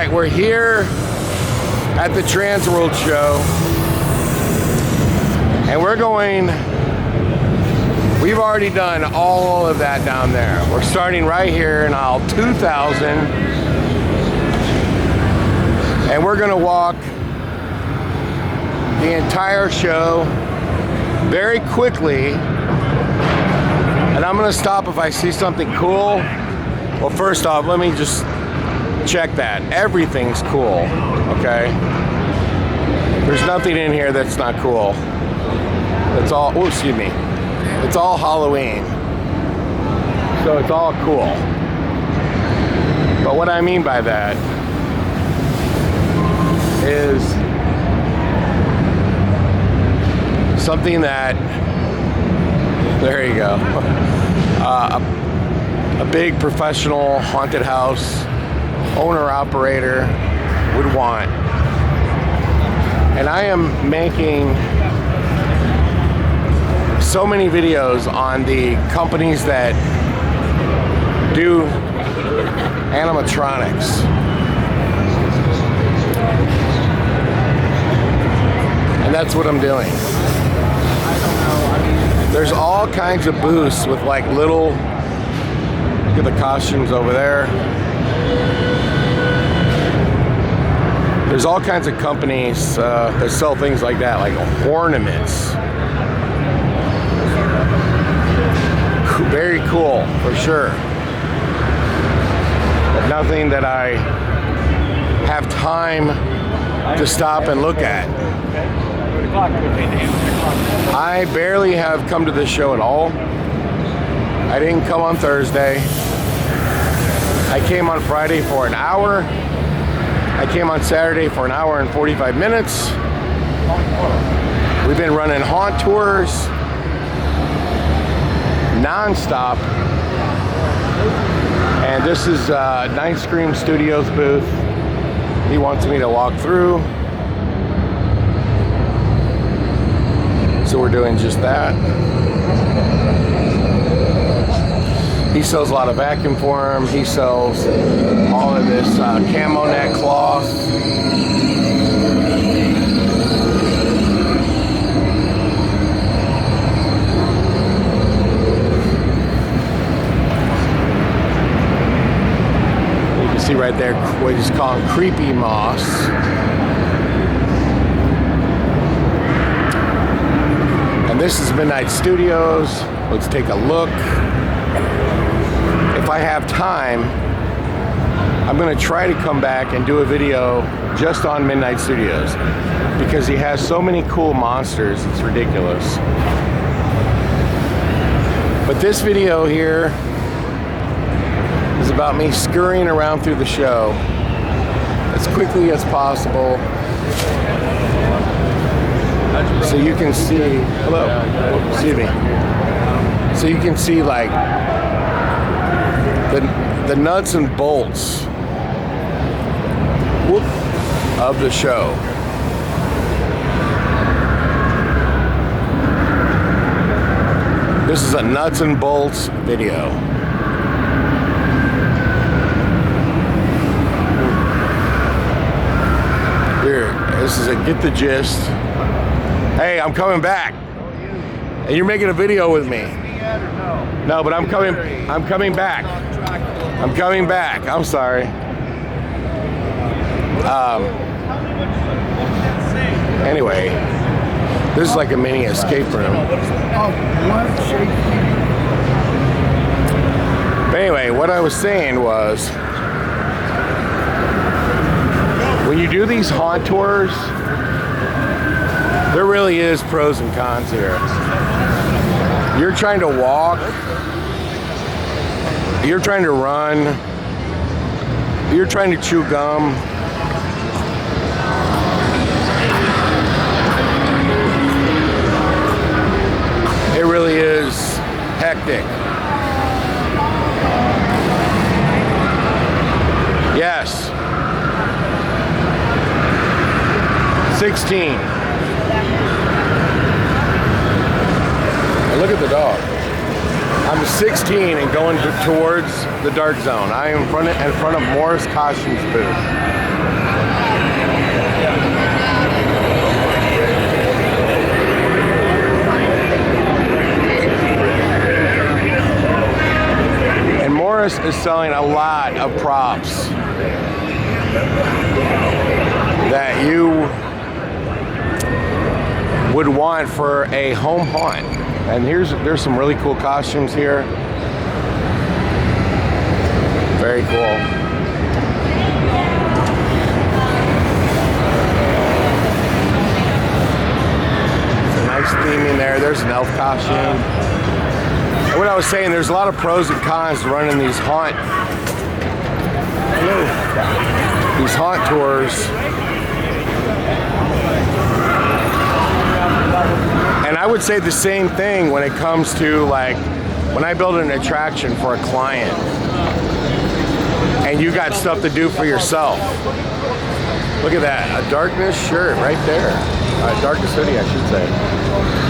right, we're here at the Transworld show, and we've already done all of that down there. We're starting right here in aisle 2000, and we're gonna walk the entire show very quickly, and I'm gonna stop if I see something cool. Well, first off, let me just check that. Everything's cool, okay? There's nothing in here that's not cool. It's all, oh, excuse me. It's all Halloween. So it's all cool. But what I mean by that is something that, there you go. A big professional haunted house owner-operator would want. And I am making so many videos on the companies that do animatronics. And that's what I'm doing. There's all kinds of booths with like little, look at the costumes over there. There's all kinds of companies that sell things like that, like ornaments. Very cool, for sure. But nothing that I have time to stop and look at. I barely have come to this show at all. I didn't come on Thursday. I came on Friday for an hour. I came on Saturday for an hour and 45 minutes. We've been running haunt tours non-stop. And this is Night Scream Studios booth. He wants me to walk through. So we're doing just that. He sells a lot of vacuum form. He sells all of this camo neck cloth. You can see right there what he's calling creepy moss. And this is Midnight Studios. Let's take a look. If I have time, I'm gonna try to come back and do a video just on Midnight Studios because he has so many cool monsters, it's ridiculous. But this video here is about me scurrying around through the show as quickly as possible so you can see, hello, excuse me, so you can see like the nuts and bolts of the show. This is a nuts and bolts video. Here, this is a get the gist. Hey, I'm coming back. And you're making a video with me. No, but I'm coming back. I'm coming back. I'm sorry. Anyway, this is like a mini escape room. But anyway, what I was saying was, when you do these haunt tours, there really is pros and cons here. You're trying to walk, you're trying to run, you're trying to chew gum. It really is hectic. Yes. 16. And look at the dog. I'm 16 and going towards the dark zone. I am in front of Morris Costumes booth. And Morris is selling a lot of props that you would want for a home haunt. And there's some really cool costumes here. Very cool. Some nice theming there. There's an elf costume. And what I was saying, there's a lot of pros and cons to running these haunt tours. And I would say the same thing when it comes to, like, when I build an attraction for a client and you got stuff to do for yourself. Look at that, a darkness shirt right there. Darkness hoodie, I should say.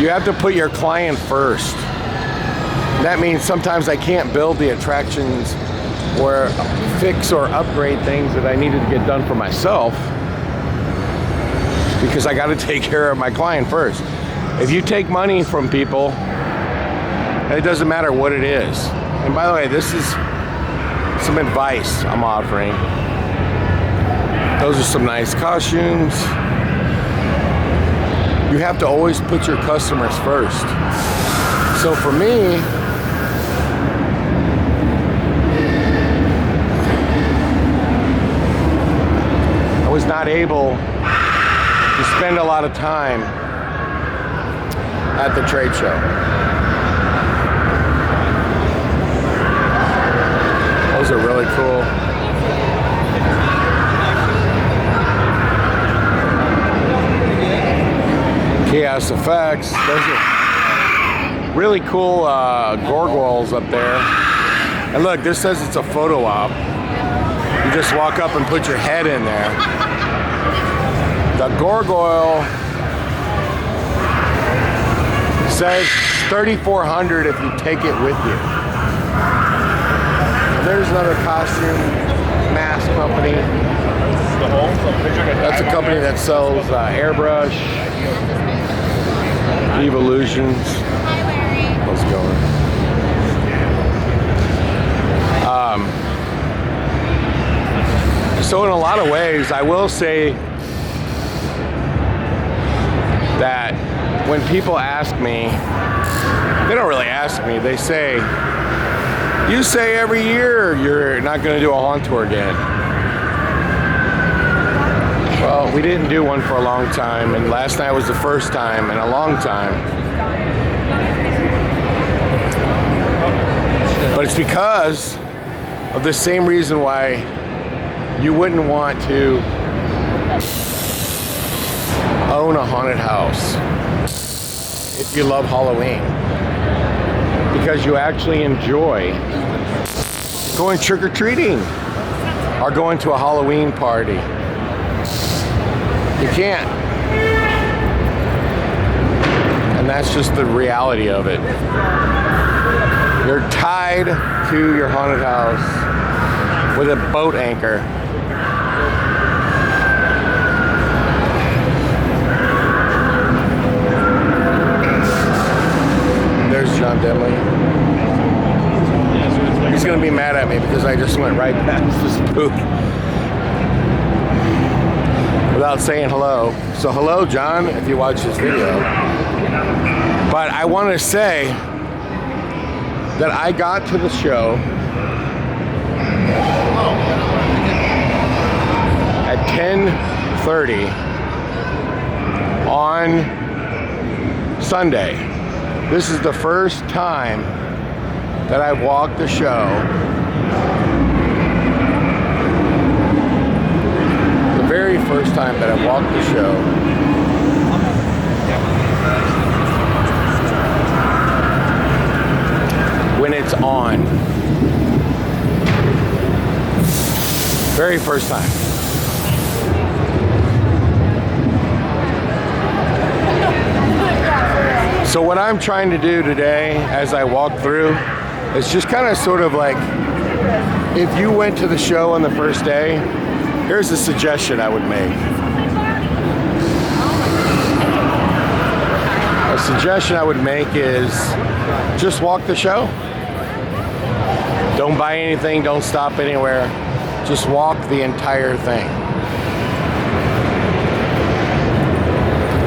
You have to put your client first. That means sometimes I can't build the attractions or fix or upgrade things that I needed to get done for myself because I got to take care of my client first. If you take money from people, it doesn't matter what it is. And by the way, this is some advice I'm offering. Those are some nice costumes. You have to always put your customers first. So for me, I was not able to spend a lot of time at the trade show. Those are really cool. Chaos effects. Those are really cool gargoyles up there. And look, this says it's a photo op. You just walk up and put your head in there. The gargoyle says $3,400 if you take it with you. And there's another costume mask company. That's a company that sells airbrush, Evolutions. How's it going? So in a lot of ways, I will say that when people ask me, they don't really ask me, they say, you say every year you're not going to do a haunt tour again. Well, we didn't do one for a long time, and last night was the first time in a long time. But it's because of the same reason why you wouldn't want to own a haunted house if you love Halloween, because you actually enjoy going trick-or-treating or going to a Halloween party. You can't. And that's just the reality of it. You're tied to your haunted house with a boat anchor. There's John Denley. He's gonna be mad at me because I just went right past this booth without saying hello. So hello, John, if you watch this video. But I want to say that I got to the show at 10:30 on Sunday. This is the first time that I've walked the show. The very first time that I've walked the show. When it's on. Very first time. So what I'm trying to do today as I walk through It's just kind of sort of like, if you went to the show on the first day, here's a suggestion I would make. A suggestion I would make is just walk the show. Don't buy anything, don't stop anywhere. Just walk the entire thing.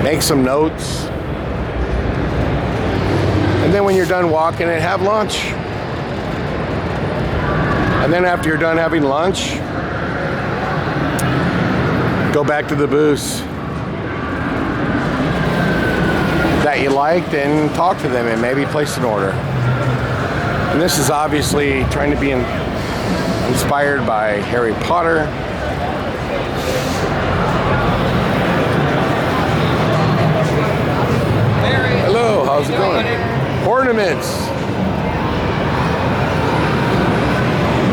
Make some notes. And then when you're done walking it, have lunch. And then after you're done having lunch, go back to the booths that you liked and talk to them and maybe place an order. And this is obviously trying to be inspired by Harry Potter. Hello, how's it going? Ornaments.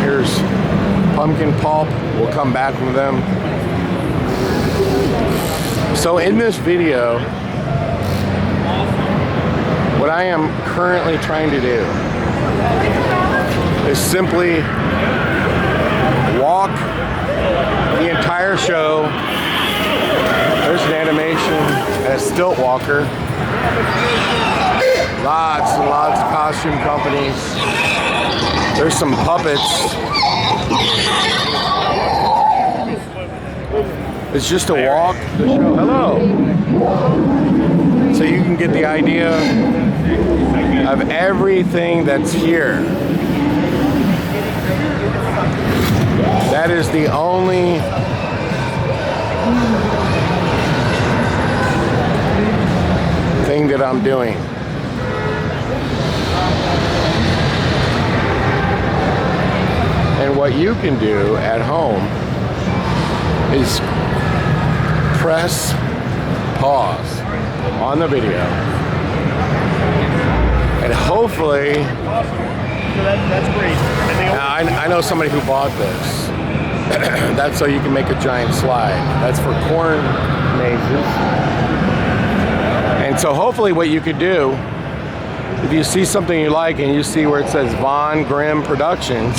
Here's pumpkin pulp. We'll come back with them. So in this video, what I am currently trying to do is simply walk the entire show. There's an animation and a stilt walker. Lots and lots of costume companies. There's some puppets. It's just a walk the show. Hello. So you can get the idea of everything that's here. That is the only thing that I'm doing. And what you can do at home is press pause on the video, and hopefully, that's great. I know somebody who bought this. That's so you can make a giant slide. That's for corn mazes. And so hopefully what you could do, if you see something you like and you see where it says Von Grimm Productions,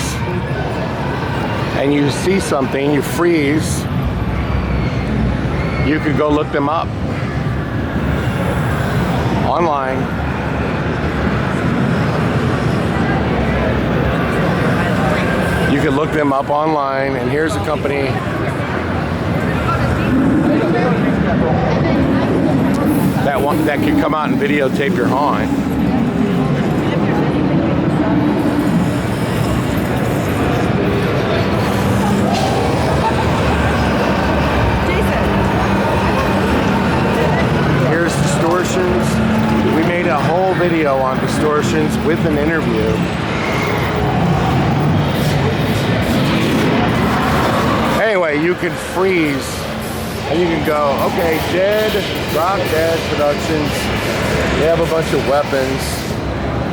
and you see something, you freeze, you could go look them up online. You could look them up online, and here's a company that can come out and videotape your haunt. Here's distortions. We made a whole video on distortions with an interview. Anyway, you can freeze and you can go, okay, Drop Dead Productions. They have a bunch of weapons.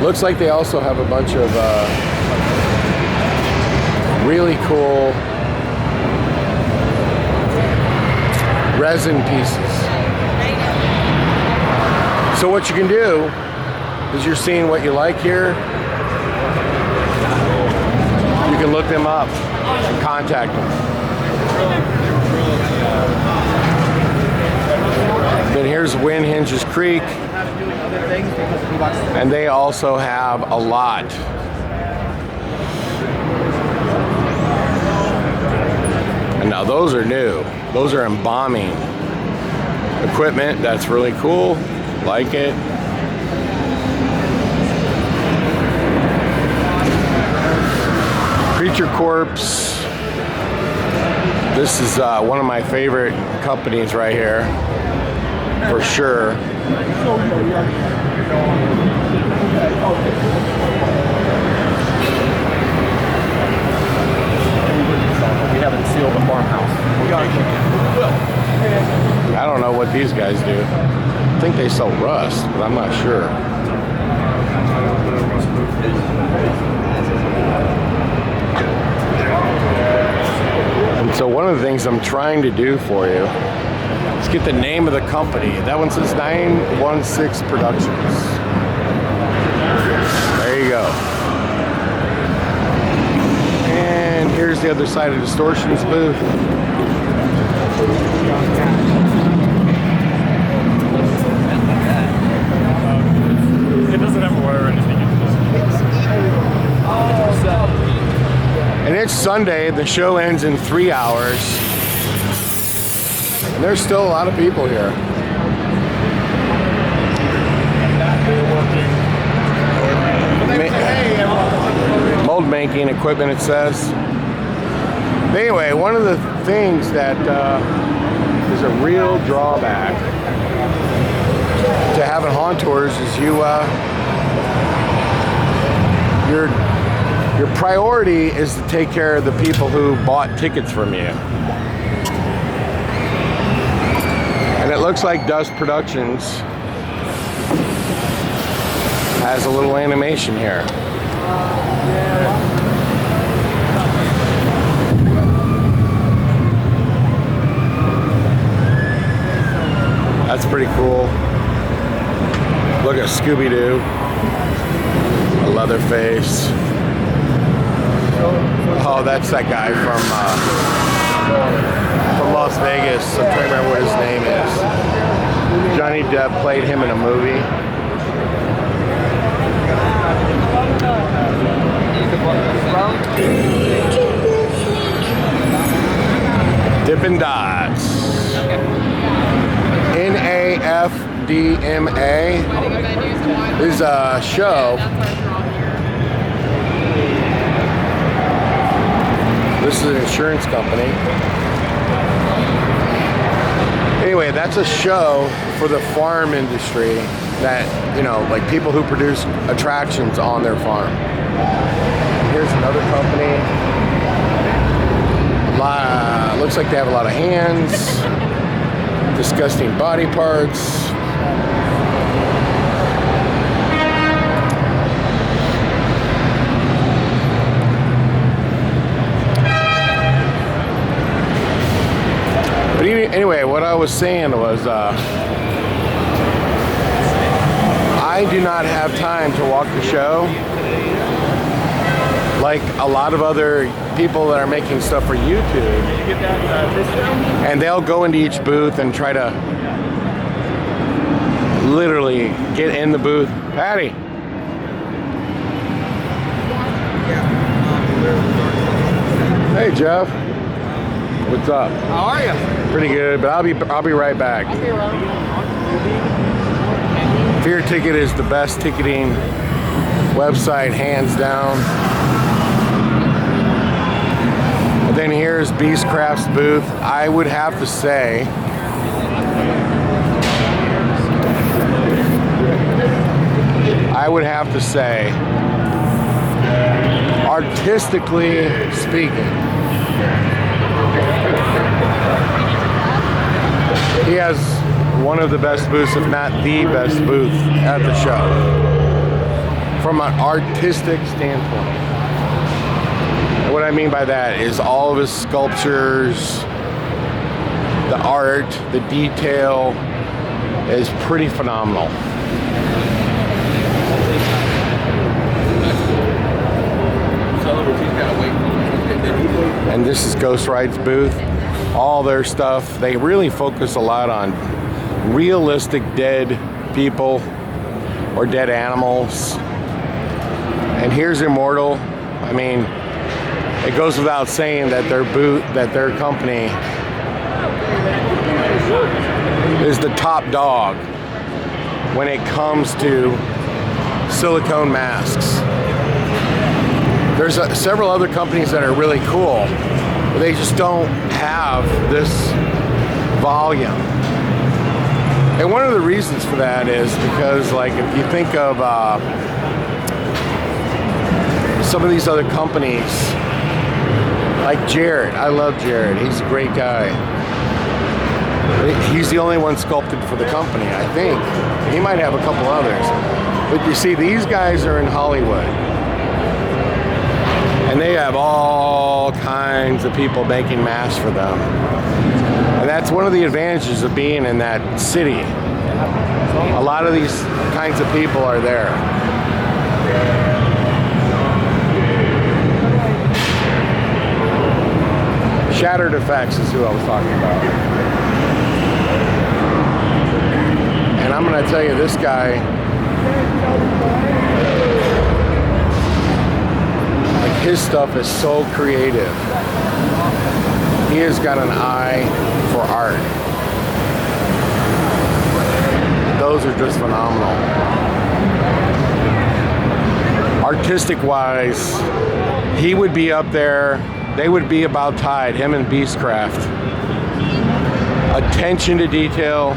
Looks like they also have a bunch of really cool resin pieces. So what you can do is you're seeing what you like here. You can look them up and contact them. Then here's Wind Hinges Creek, and they also have a lot. And now those are new. Those are embalming equipment. That's really cool. Like it. Creature Corpse. This is one of my favorite companies right here, for sure. We haven't sealed the farmhouse. I don't know what these guys do. I think they sell rust, but I'm not sure. And so one of the things I'm trying to do for you is get the name of the company. That one says 916 Productions. There you go. here's the other side of Distortion's booth. It doesn't have a wire or anything. And it's Sunday. The show ends in 3 hours. And there's still a lot of people here. Mold making equipment, it says. Anyway, one of the things that is a real drawback to having haunt tours is your priority is to take care of the people who bought tickets from you. And it looks like Dust Productions has a little animation here. That's pretty cool. Look at Scooby-Doo. Leatherface. Oh, that's that guy from Las Vegas. I'm trying to remember what his name is. Johnny Depp played him in a movie. Dippin' Dots. NAFDMA is a show. This is an insurance company. Anyway, that's a show for the farm industry that, you know, like people who produce attractions on their farm. Here's another company. Looks like they have a lot of hands. Disgusting body parts. But anyway, what I was saying was I do not have time to walk the show like a lot of other people that are making stuff for YouTube. And they'll go into each booth and try to literally get in the booth. Patty. Hey, Jeff. What's up? How are you? Pretty good, but I'll be right back. Fear Ticket is the best ticketing website, hands down. And then here's Beastcraft's booth. I would have to say artistically speaking, he has one of the best booths, if not the best booth at the show, from an artistic standpoint. And what I mean by that is all of his sculptures, the art, the detail is pretty phenomenal. And this is Ghost Ride's booth. All their stuff, they really focus a lot on realistic dead people or dead animals. And here's Immortal. I mean, it goes without saying that their company is the top dog when it comes to silicone masks. There's several other companies that are really cool, but they just don't have this volume. And one of the reasons for that is because, like, if you think of some of these other companies, like Jared. I love Jared. He's a great guy. He's the only one sculpted for the company, I think. He might have a couple others. But you see, these guys are in Hollywood. And they have all kinds of people making masks for them. And that's one of the advantages of being in that city. A lot of these kinds of people are there. Shattered Effects is who I was talking about. And I'm gonna tell you, this guy, like, his stuff is so creative. He has got an eye for art. Those are just phenomenal. Artistic wise, he would be up there. They would be about tied, him and Beastcraft. Attention to detail,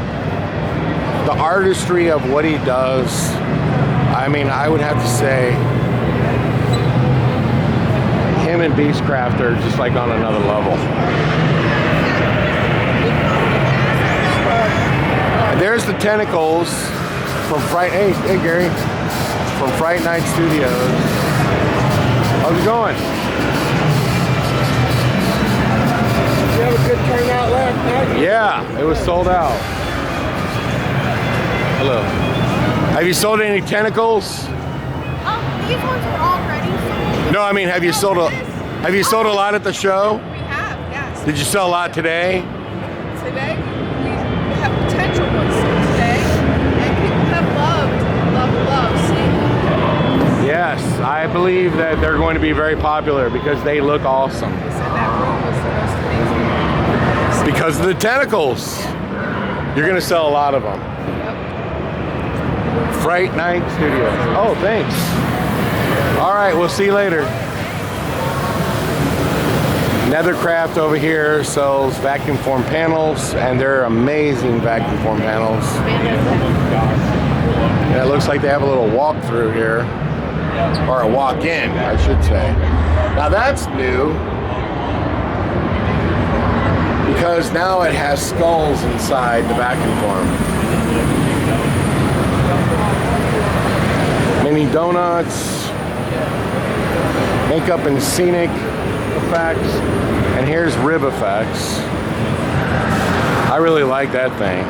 the artistry of what he does. I mean, I would have to say him and Beastcraft are just like on another level. There's the tentacles from Hey Gary, from Fright Night Studios. How's it going? You have a good turnout last night? Yeah, it was sold out. Hello. Have you sold any tentacles? These ones are all ready. No, I mean, have you sold a lot at the show? We have, yes. Did you sell a lot today? Today, we have potential ones today, and people have loved seeing them. Yes, I believe that they're going to be very popular because they look awesome. They said that room was the most amazing. Because of the tentacles. You're going to sell a lot of them. Yep. Fright Night Studios. Oh, thanks. All right, we'll see you later. Nethercraft over here sells vacuum form panels, and they're amazing vacuum form panels. And it looks like they have a little walkthrough here, or a walk-in, I should say. Now that's new, because now it has skulls inside the vacuum form. Mini donuts, makeup and scenic effects, and here's rib effects. I really like that thing.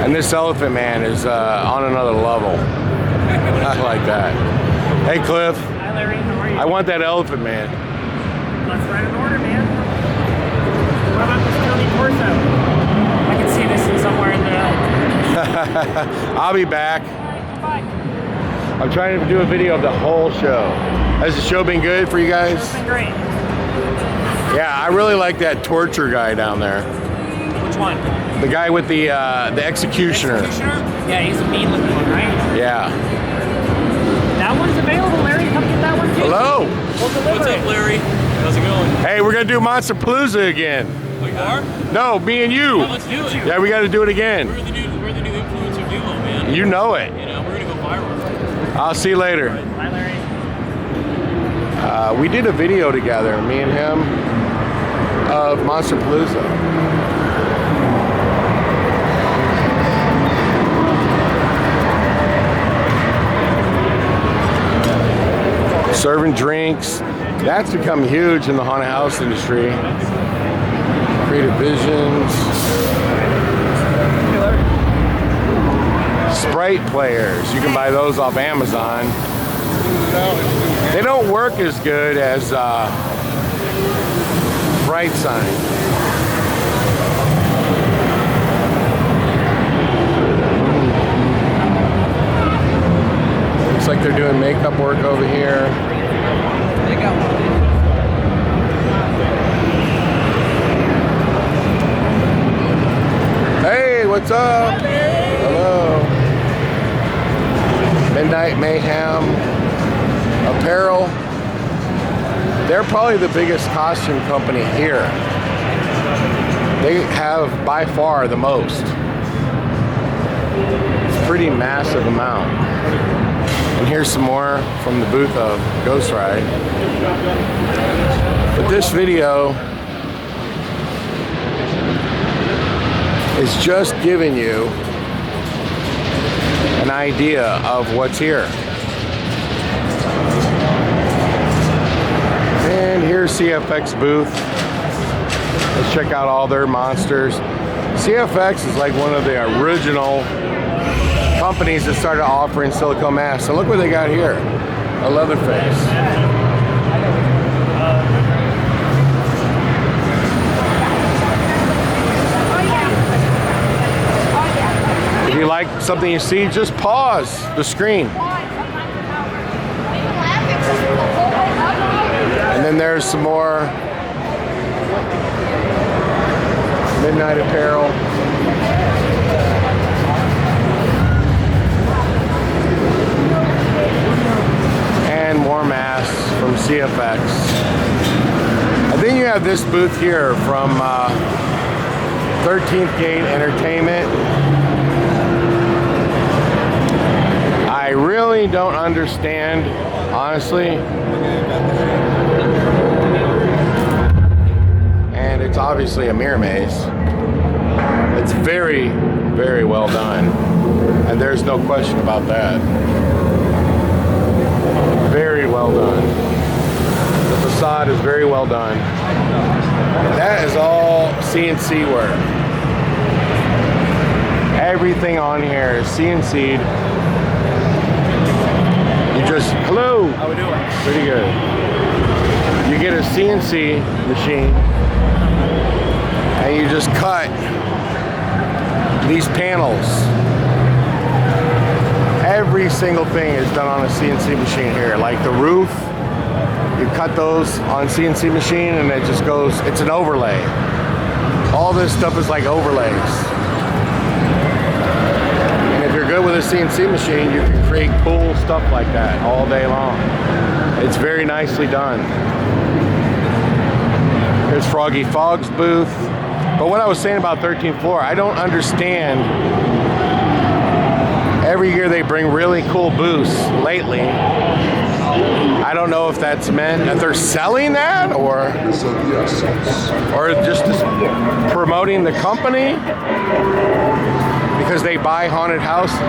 And this Elephant Man is on another level. I like that. Hey Cliff. Hi Larry, how are you? I want that Elephant Man. Let's write an order, man. What about this Tony torso? I can see this in somewhere in the... I'll be back. Bye. I'm trying to do a video of the whole show. Has the show been good for you guys? It's been great. Yeah, I really like that torture guy down there. Which one? The guy with the executioner. Executioner? Yeah, he's a mean looking one, right? Yeah. That one's available, Larry. Come get that one too. Hello. We'll deliver What's up, it. Larry? How's it going? Hey, we're gonna do Monster Palooza again. We are? No, me and you. Yeah, let's do it. Yeah, we got to do it again. We're the new influencer duo, man. You know it. You know, we're gonna go viral. I'll see you later. Bye, Larry. We did a video together, me and him, of Monster Palooza. Serving drinks. That's become huge in the haunted house industry. Creative Visions. Sprite players. You can buy those off Amazon. They don't work as good as Bright Sign. Looks like they're doing makeup work over here. Hey, what's up? Hello. Midnight Mayhem Apparel. They're probably the biggest costume company here. They have by far the most. It's a pretty massive amount. And here's some more from the booth of Ghost Ride. But this video is just giving you an idea of what's here. And here's CFX booth. Let's check out all their monsters. CFX is like one of the original companies that started offering silicone masks. And look what they got here, a Leatherface. If you like something you see, just pause the screen. And then there's some more midnight apparel. And more masks from CFX. And then you have this booth here from 13th Gate Entertainment. I really don't understand, honestly. And it's obviously a mirror maze. It's very, very well done. And there's no question about that. Very well done. The facade is very well done. That is all CNC work. Everything on here is CNC'd. You just, hello. How we doing? Pretty good. You get a CNC machine and you just cut these panels. Every single thing is done on a CNC machine here. Like the roof, you cut those on CNC machine and it just goes, it's an overlay. All this stuff is like overlays. And if you're good with a CNC machine, you can create cool stuff like that all day long. It's very nicely done. Here's Froggy Fogg's booth. But what I was saying about 13th floor, I don't understand. Every year they bring really cool booths lately. I don't know if that's meant that they're selling that or just promoting the company because they buy haunted houses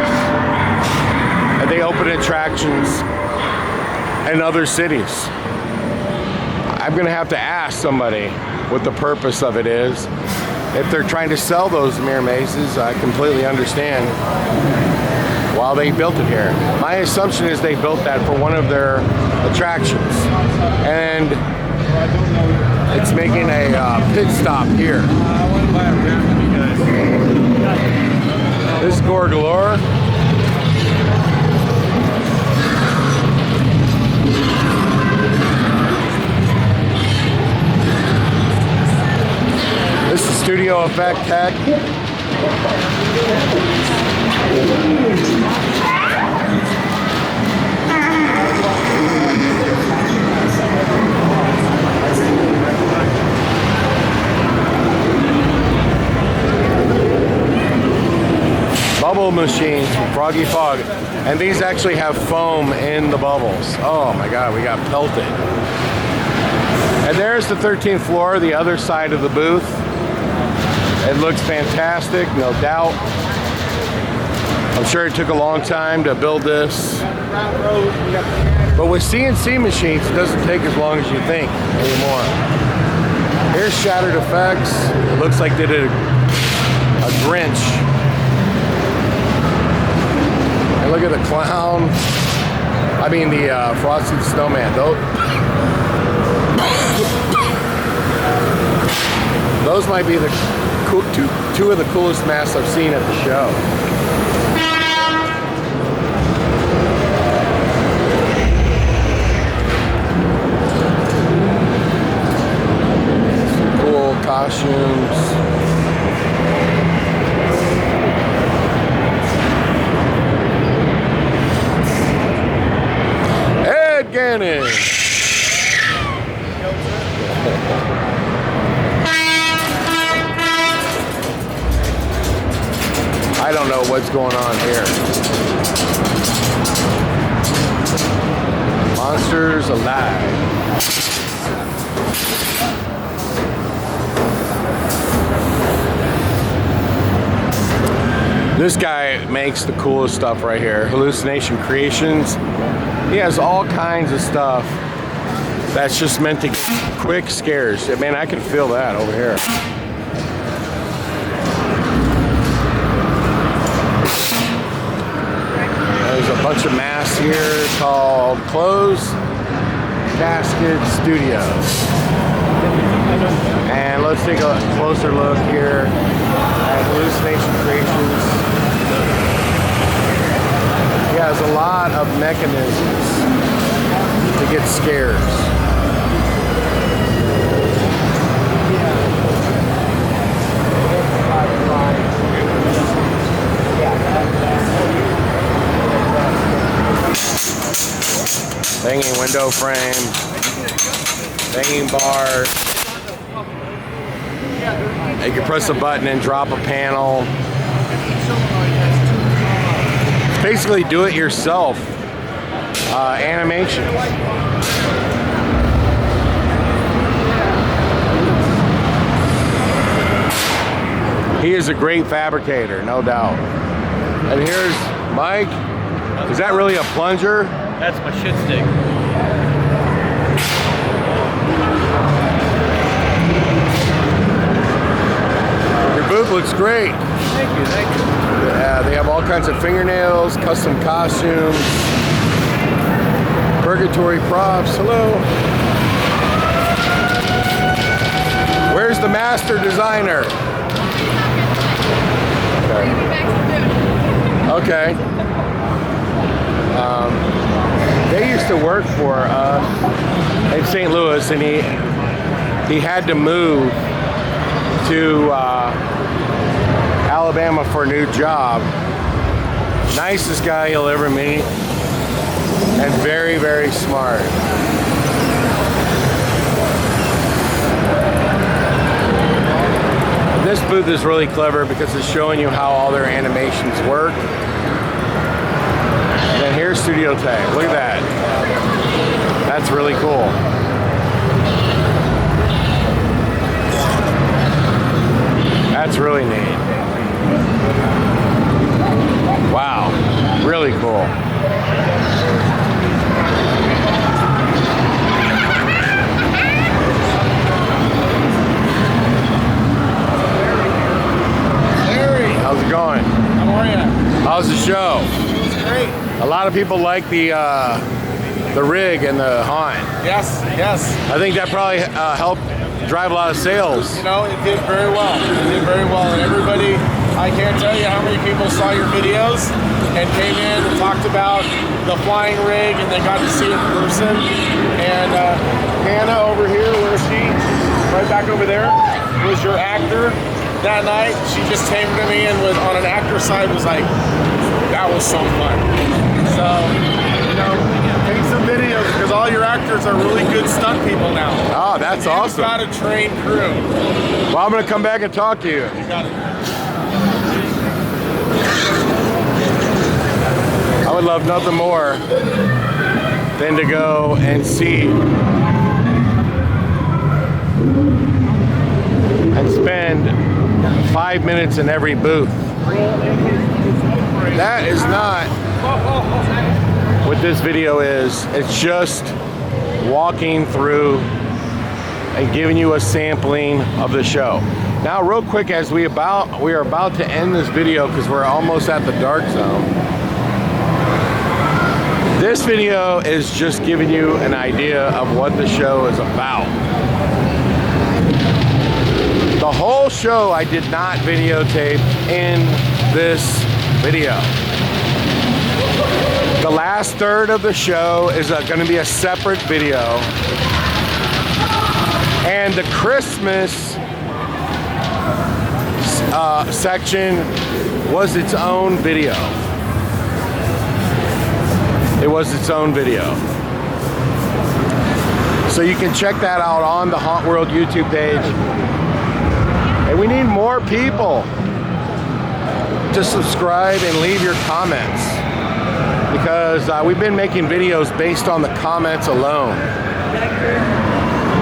and they open attractions in other cities. I'm gonna have to ask somebody what the purpose of it is. If they're trying to sell those mirror mazes, I completely understand why they built it here. My assumption is they built that for one of their attractions. And it's making a pit stop here. This is Gore Galore. This is Studio Effect Tech. Bubble machines from Froggy Fog. And these actually have foam in the bubbles. Oh my God, we got pelted. And there's the 13th floor, the other side of the booth. It looks fantastic, no doubt. I'm sure it took a long time to build this. But with CNC machines, it doesn't take as long as you think anymore. Here's Shattered Effects. It looks like they did a Grinch. And look at the clown. I mean the Frosty the Snowman. Those might be the two of the coolest masks I've seen at the show. Some cool costumes. Ed Gannon. I don't know what's going on here. Monsters Alive. This guy makes the coolest stuff right here. Hallucination Creations. He has all kinds of stuff that's just meant to get quick scares. Man, I can feel that over here. bunch of masks here called Closed Casket Studios. And let's take a closer look here at Hallucination Creations. He has a lot of mechanisms to get scares. Hanging window frame, hanging bars. You can press a button and drop a panel. It's basically do-it-yourself animation. He is a great fabricator, no doubt. And here's Mike. Is that really a plunger? That's my shit stick. Your booth looks great. Thank you, thank you. Yeah, they have all kinds of fingernails, custom costumes, purgatory props. Hello. Where's the master designer? Okay. They used to work for us in St. Louis, and he had to move to Alabama for a new job. Nicest guy you'll ever meet, and very, very smart. This booth is really clever because it's showing you how all their animations work. And then here's Studio Tag. Look at that. That's really cool. That's really neat. Wow. Really cool. How's it going? How are you? How's the show? It's great. A lot of people like the rig and the haunt. Yes, yes. I think that probably helped drive a lot of sales. You know, it did very well. It did very well. And everybody, I can't tell you how many people saw your videos and came in and talked about the flying rig and they got to see it in person. And Hannah over here, where is she? Right back over there, was your actor. That night, she just came to me and was on an actor side was like, that was so fun. So, you know, take some videos because all your actors are really good stunt people now. Oh, that's awesome. You've got a trained crew. Well, I'm going to come back and talk to you. You got it. I would love nothing more than to go and see and spend 5 minutes in every booth. That is not what this video is. It's just walking through and giving you a sampling of the show. Now, real quick, as we are about to end this video because we're almost at the dark zone. This video is just giving you an idea of what the show is about. The whole show I did not videotape in this video. The last third of the show is going to be a separate video. And the Christmas section was its own video. It was its own video. So you can check that out on the Haunt World YouTube page. And we need more people to subscribe and leave your comments because we've been making videos based on the comments alone.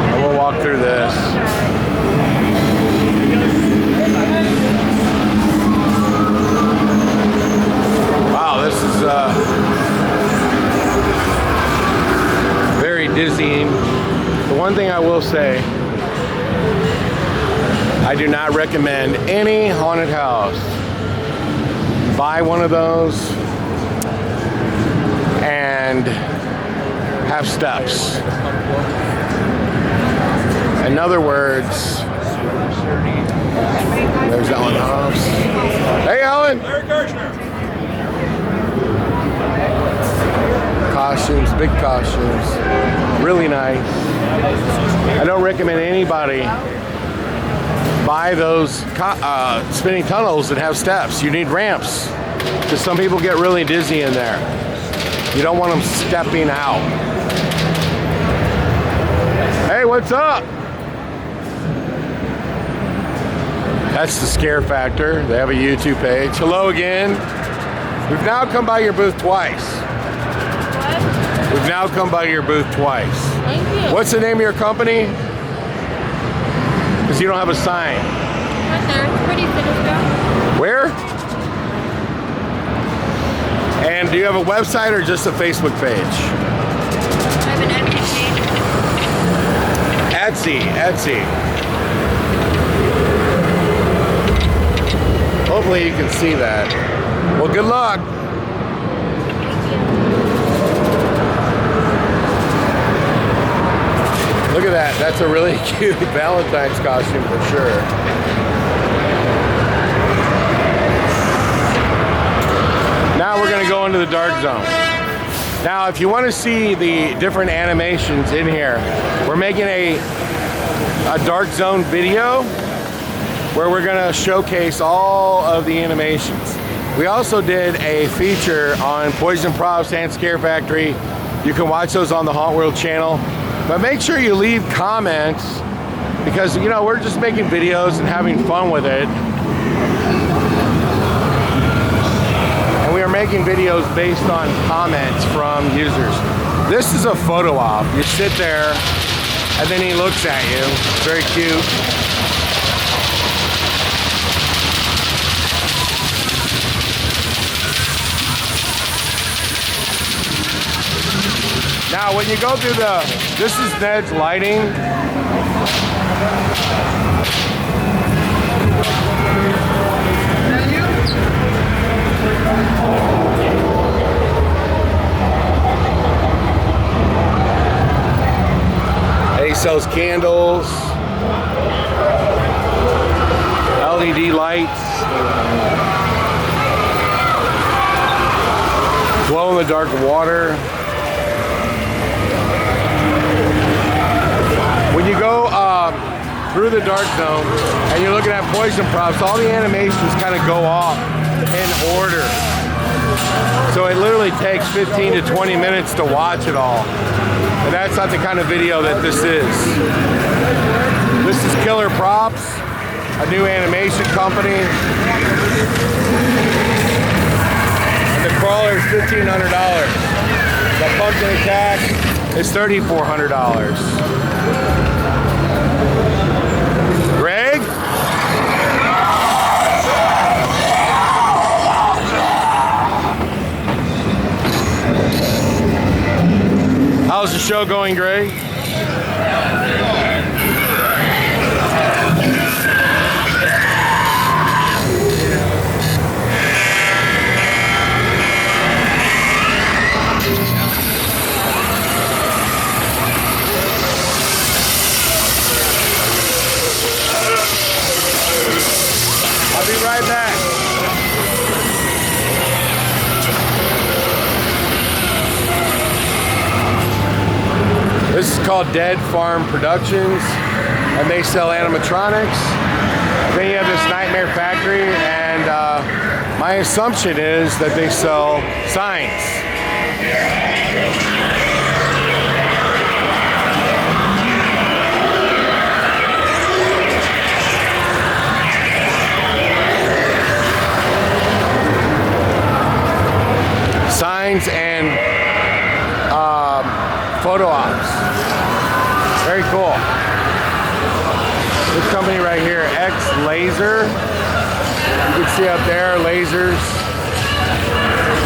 And we'll walk through this. Wow, this is very dizzying. The one thing I will say, I do not recommend any haunted house buy one of those and have steps. In other words, there's Ellen Hobbs. Hey, Ellen. Costumes, big costumes, really nice. I don't recommend anybody buy those spinning tunnels that have steps. You need ramps because some people get really dizzy in there. You don't want them stepping out. Hey, what's up? That's the Scare Factor. They have a YouTube page. Hello again. We've now come by your booth twice. What? We've now come by your booth twice. Thank you. What's the name of your company? Because you don't have a sign. Right there. It's pretty finished up. Where? And do you have a website or just a Facebook page? I have an empty page. Etsy. Hopefully you can see that. Well, good luck. Look at that. That's a really cute Valentine's costume for sure. Now we're going to go into the dark zone. Now, if you want to see the different animations in here, we're making a dark zone video where we're going to showcase all of the animations. We also did a feature on Poison Props and Scare Factory. You can watch those on the Haunt World channel. But make sure you leave comments because, you know, we're just making videos and having fun with it. And we are making videos based on comments from users. This is a photo op. You sit there and then he looks at you. Very cute. Now, when you go through this is Ned's lighting. He sells candles, LED lights, glow-in-the-dark water. When you go through the dark zone and you're looking at Poison Props, all the animations kind of go off in order. So it literally takes 15 to 20 minutes to watch it all. And that's not the kind of video that this is. This is Killer Props, a new animation company. And the crawler is $1,500. The Pumpkin Attack is $3,400. Greg? How's the show going, Greg? I'll be right back. This is called Dead Farm Productions, and they sell animatronics. Then you have this Nightmare Factory, and my assumption is that they sell signs. Signs and photo ops. Very cool. This company right here, X Laser. You can see up there, lasers.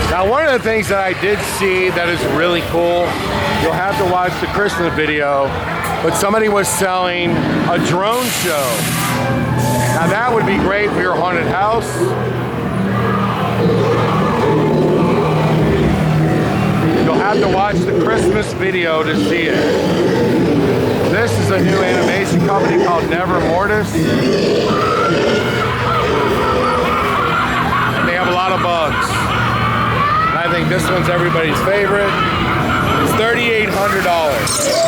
Now, one of the things that I did see that is really cool, you'll have to watch the Christmas video, but somebody was selling a drone show. Now, that would be great for your haunted house. You'll have to watch the Christmas video to see it. This is a new animation company called Never Mortis. And they have a lot of bugs. And I think this one's everybody's favorite. It's $3,800.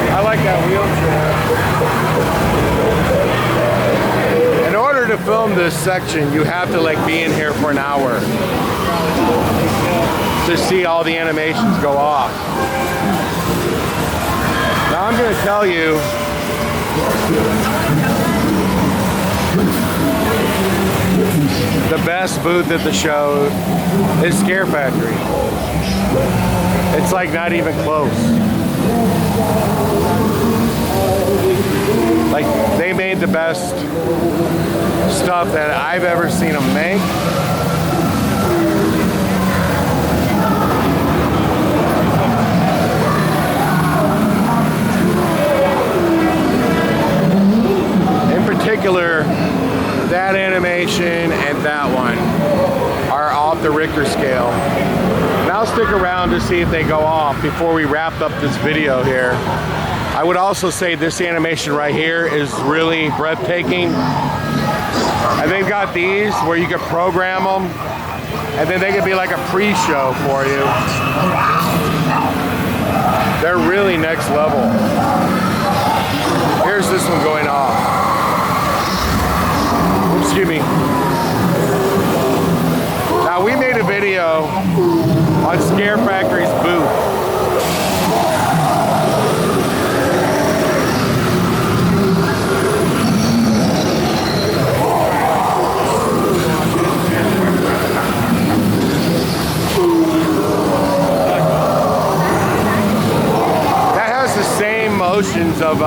I like that wheelchair. In order to film this section, you have to like be in here for an hour to see all the animations go off. Now I'm going to tell you the best booth at the show is Scare Factory. It's like not even close. Like they made the best stuff that I've ever seen them make. In particular, that animation and that one are off the Richter scale. And I'll stick around to see if they go off before we wrap up this video here. I would also say this animation right here is really breathtaking. And they've got these where you can program them and then they can be like a pre-show for you. They're really next level. Here's this one going off. Excuse me. Now we made a video on Scare Factory's booth. That has the same motions of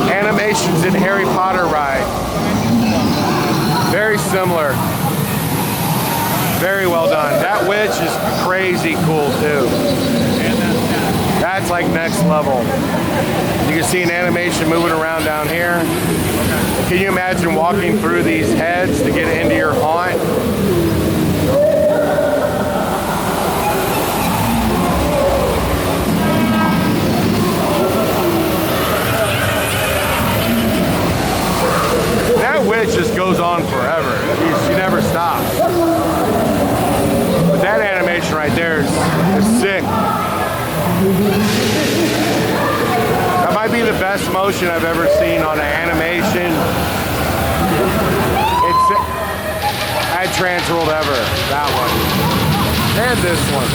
animations in Harry Potter ride. Very similar. Very well done. That witch is crazy cool too. That's like next level. You can see an animation moving around down here. Can you imagine walking through these heads to get into your haunt? That witch just goes on forever. She never stops. But that animation right there is sick. That might be the best motion I've ever seen on an animation. It's at Transworld ever. That one. And this one.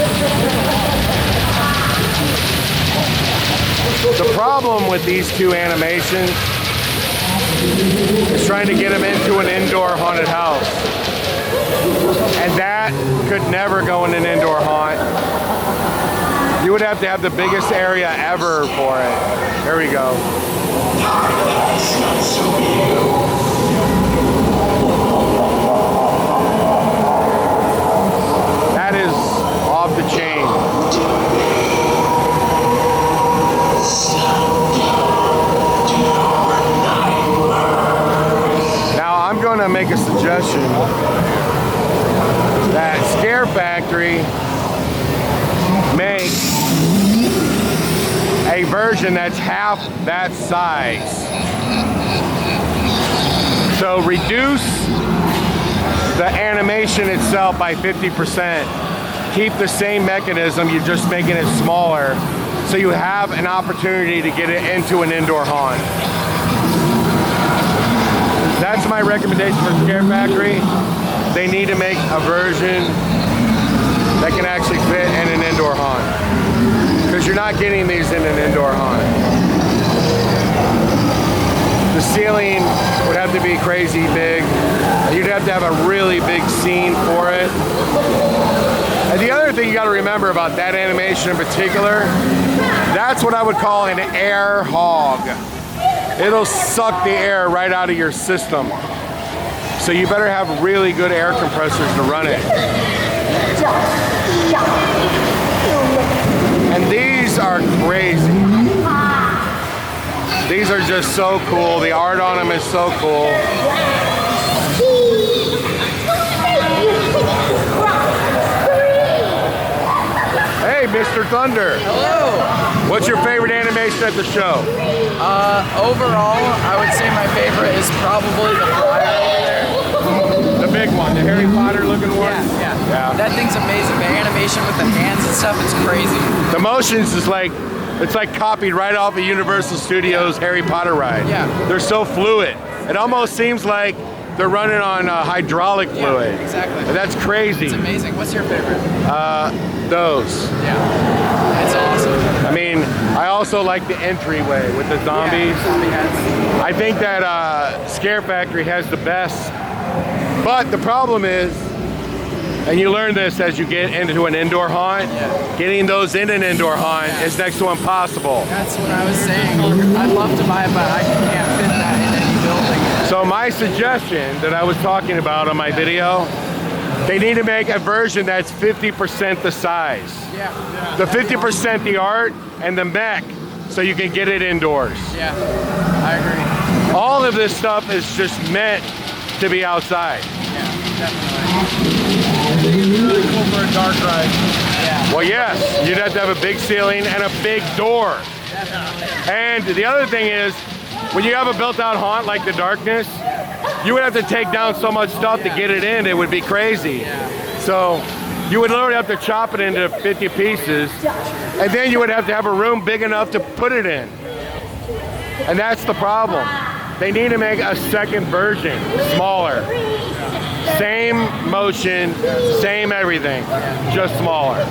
The problem with these two animations is trying to get them into an indoor haunted house. And that could never go in an indoor haunt. You would have to have the biggest area ever for it. There we go. That is off the chain. I'm going to make a suggestion that Scare Factory make a version that's half that size. So reduce the animation itself by 50%. Keep the same mechanism, you're just making it smaller so you have an opportunity to get it into an indoor haunt. That's my recommendation for Scare Factory. They need to make a version that can actually fit in an indoor haunt. Because you're not getting these in an indoor haunt. The ceiling would have to be crazy big. You'd have to have a really big scene for it. And the other thing you got to remember about that animation in particular, that's what I would call an air hog. It'll suck the air right out of your system. So you better have really good air compressors to run it. And these are crazy. These are just so cool. The art on them is so cool. Hey, Mr. Thunder. Hello. What's your favorite animation at the show? Overall, I would say my favorite is probably the flyer over there. The big one, the Harry Potter looking one? Yeah. That thing's amazing. The animation with the hands and stuff, it's crazy. The motions is like, it's like copied right off of Universal Studios Harry Potter ride. Yeah. They're so fluid. It almost seems like they're running on hydraulic fluid. Yeah, exactly. That's crazy. It's amazing. What's your favorite? Those. Yeah. It's awesome. I mean, I also like the entryway with the zombies. Yeah, zombie heads. I think that Scare Factory has the best. But the problem is, and you learn this as you get into an indoor haunt, getting those in an indoor haunt is next to impossible. That's what I was saying. I'd love to buy it, but I can't fit that in any building. So my suggestion that I was talking about on my video, they need to make a version that's 50% the size. Yeah. The 50% the art and the mech, so you can get it indoors. Yeah. I agree. All of this stuff is just meant to be outside. Yeah, definitely. Really cool for a dark ride. Yeah. Well, yes, you'd have to have a big ceiling and a big door. And the other thing is, when you have a built-out haunt like the Darkness, you would have to take down so much stuff to get it in, it would be crazy. So you would literally have to chop it into 50 pieces, and then you would have to have a room big enough to put it in. And that's the problem. They need to make a second version, smaller. Same motion, same everything, just smaller.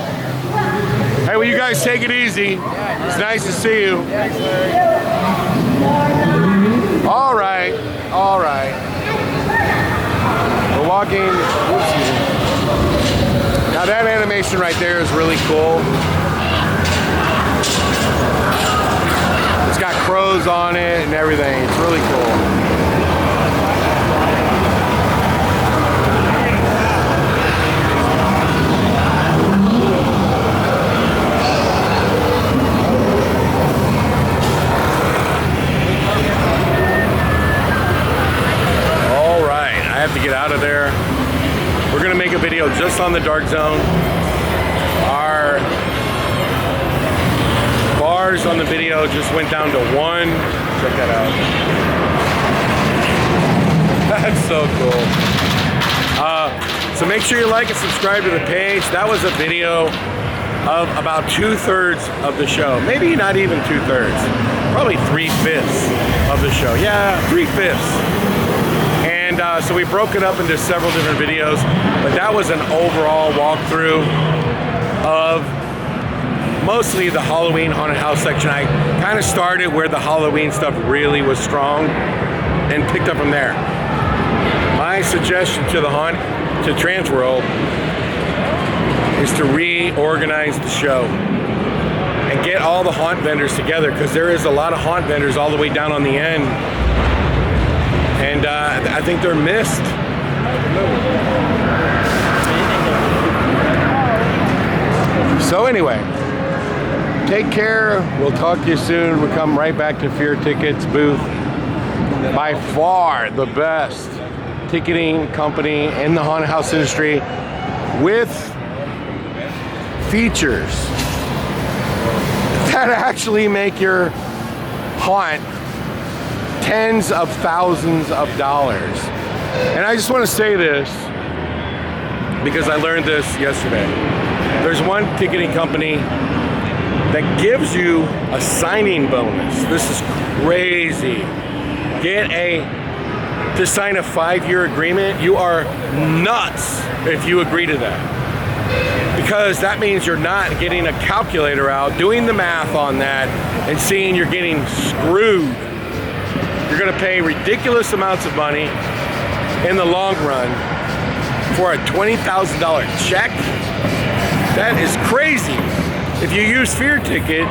Hey, well, you guys take it easy. It's nice to see you. All right, all right. We're walking. Whoopsie. Now that animation right there is really cool. It's got crows on it and everything. It's really cool. I have to get out of there. We're gonna make a video just on the dark zone. Our bars on the video just went down to 1. Check that out. That's so cool. So make sure you like and subscribe to the page. That was a video of about 2/3 of the show. Maybe not even 2/3. Probably 3/5 of the show. Yeah, 3/5. And so we broke it up into several different videos, but that was an overall walkthrough of mostly the Halloween haunted house section. I kind of started where the Halloween stuff really was strong and picked up from there. My suggestion to to Transworld is to reorganize the show and get all the haunt vendors together, because there is a lot of haunt vendors all the way down on the end. And I think they're missed. So anyway, take care. We'll talk to you soon. We'll come right back to Fear Tickets booth. By far the best ticketing company in the haunted house industry, with features that actually make your haunt tens of thousands of dollars. And I just want to say this because I learned this yesterday. There's one ticketing company that gives you a signing bonus. This is crazy. To sign a 5-year agreement. You are nuts if you agree to that, because that means you're not getting a calculator out, doing the math on that, and seeing you're getting screwed. You're gonna pay ridiculous amounts of money in the long run for a $20,000 check. That is crazy. If you use Fear Ticket,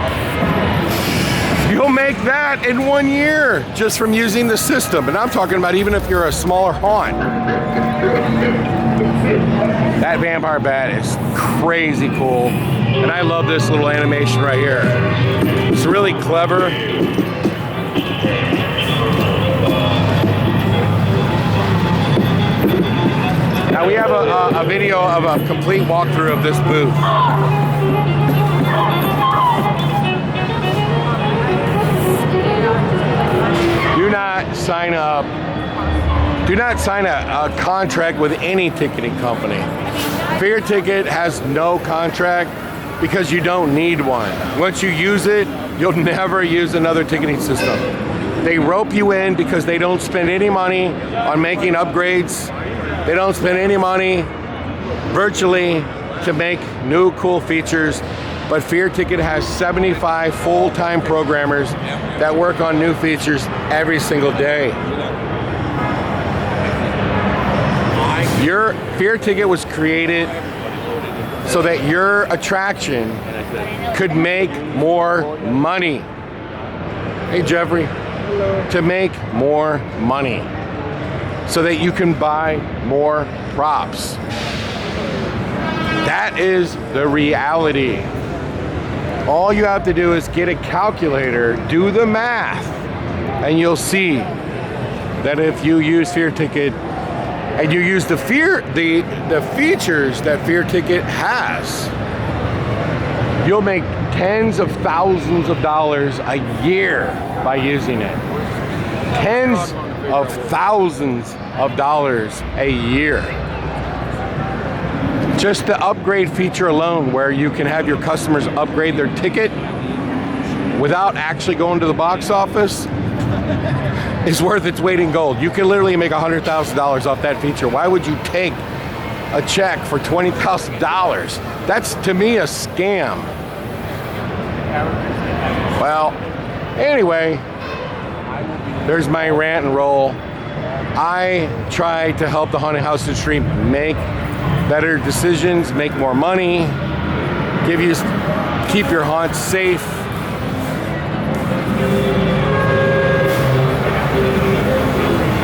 you'll make that in 1 year just from using the system. And I'm talking about even if you're a smaller haunt. That vampire bat is crazy cool. And I love this little animation right here. It's really clever. Now we have a video of a complete walkthrough of this booth. Do not sign up. Do not sign a contract with any ticketing company. Fear Ticket has no contract because you don't need one. Once you use it, you'll never use another ticketing system. They rope you in because they don't spend any money on making upgrades. They don't spend any money virtually to make new cool features. But Fear Ticket has 75 full-time programmers that work on new features every single day. Your Fear Ticket was created so that your attraction could make more money. Hey Jeffrey, to make more money so that you can buy more props. That is the reality. All you have to do is get a calculator, do the math, and you'll see that if you use Fear Ticket and you use the features that Fear Ticket has, you'll make tens of thousands of dollars a year by using it. Tens of thousands of dollars a year. Just the upgrade feature alone, where you can have your customers upgrade their ticket without actually going to the box office, is worth its weight in gold. You can literally make $100,000 off that feature. Why would you take a check for $20,000? That's, to me, a scam. Well, anyway, there's my rant and roll. I try to help the haunted house industry make better decisions, make more money, keep your haunts safe.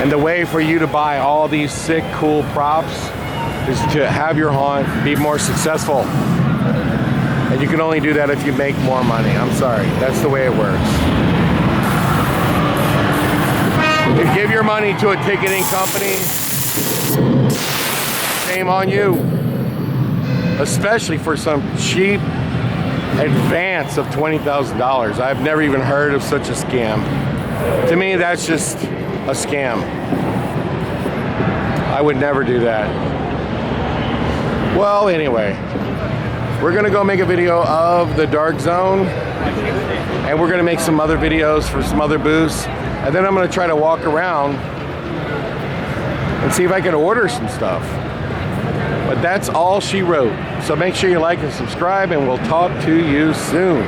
And the way for you to buy all these sick, cool props is to have your haunt be more successful. And you can only do that if you make more money. I'm sorry, that's the way it works. You give your money to a ticketing company, shame on you. Especially for some cheap advance of $20,000. I've never even heard of such a scam. To me, that's just a scam. I would never do that. Well, anyway, we're gonna go make a video of the Dark Zone, and we're gonna make some other videos for some other booths, and then I'm gonna try to walk around and see if I can order some stuff. But that's all she wrote. So make sure you like and subscribe, and we'll talk to you soon.